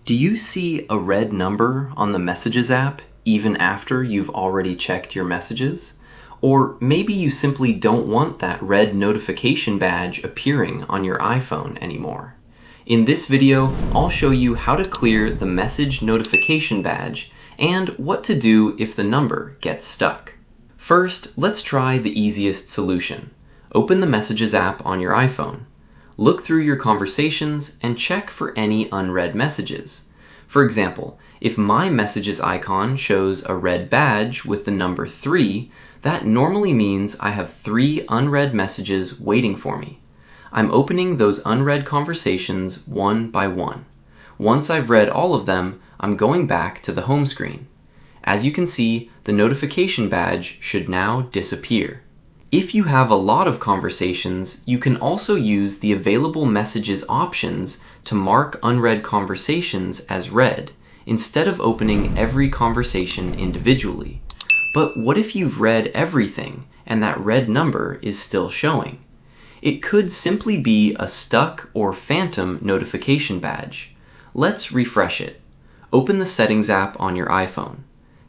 Do you see a red number on the Messages app even after you've already checked your messages? Or maybe you simply don't want that red notification badge appearing on your iPhone anymore. In this video, I'll show you how to clear the message notification badge and what to do if the number gets stuck. First, let's try the easiest solution. Open the Messages app on your iPhone. Look through your conversations and check for any unread messages. For example, if my messages icon shows a red badge with the number 3, that normally means I have 3 unread messages waiting for me. I'm opening those unread conversations one by one. Once I've read all of them, I'm going back to the home screen. As you can see, the notification badge should now disappear. If you have a lot of conversations, you can also use the available messages options to mark unread conversations as read, instead of opening every conversation individually. But what if you've read everything and that red number is still showing? It could simply be a stuck or phantom notification badge. Let's refresh it. Open the Settings app on your iPhone.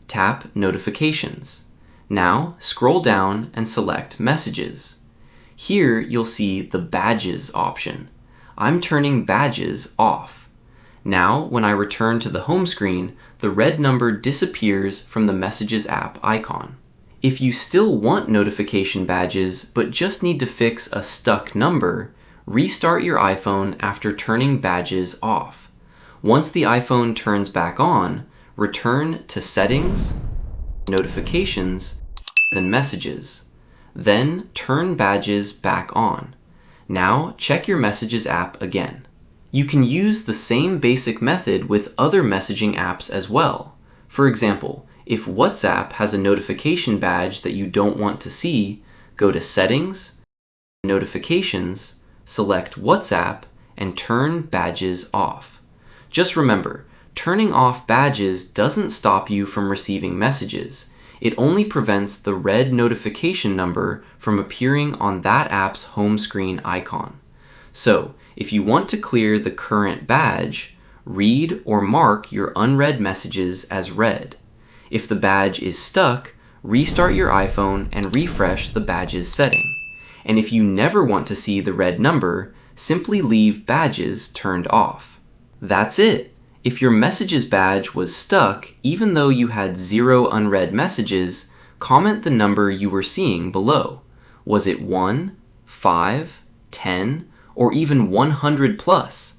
Tap Notifications. Now, scroll down and select Messages. Here, you'll see the Badges option. I'm turning Badges off. Now, when I return to the home screen, the red number disappears from the Messages app icon. If you still want notification badges but just need to fix a stuck number, restart your iPhone after turning badges off. Once the iPhone turns back on, return to Settings, Notifications, then Messages. Then turn badges back on. Now check your Messages app again. You can use the same basic method with other messaging apps as well. For example, if WhatsApp has a notification badge that you don't want to see, go to Settings, Notifications, select WhatsApp, and turn badges off. Just remember, turning off badges doesn't stop you from receiving messages. It only prevents the red notification number from appearing on that app's home screen icon. So, if you want to clear the current badge, read or mark your unread messages as read. If the badge is stuck, restart your iPhone and refresh the badges setting. And if you never want to see the red number, simply leave badges turned off. That's it! If your Messages badge was stuck, even though you had 0 unread messages, comment the number you were seeing below. Was it 1, 5, 10, or even 100 plus?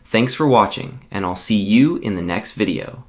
Thanks for watching, and I'll see you in the next video.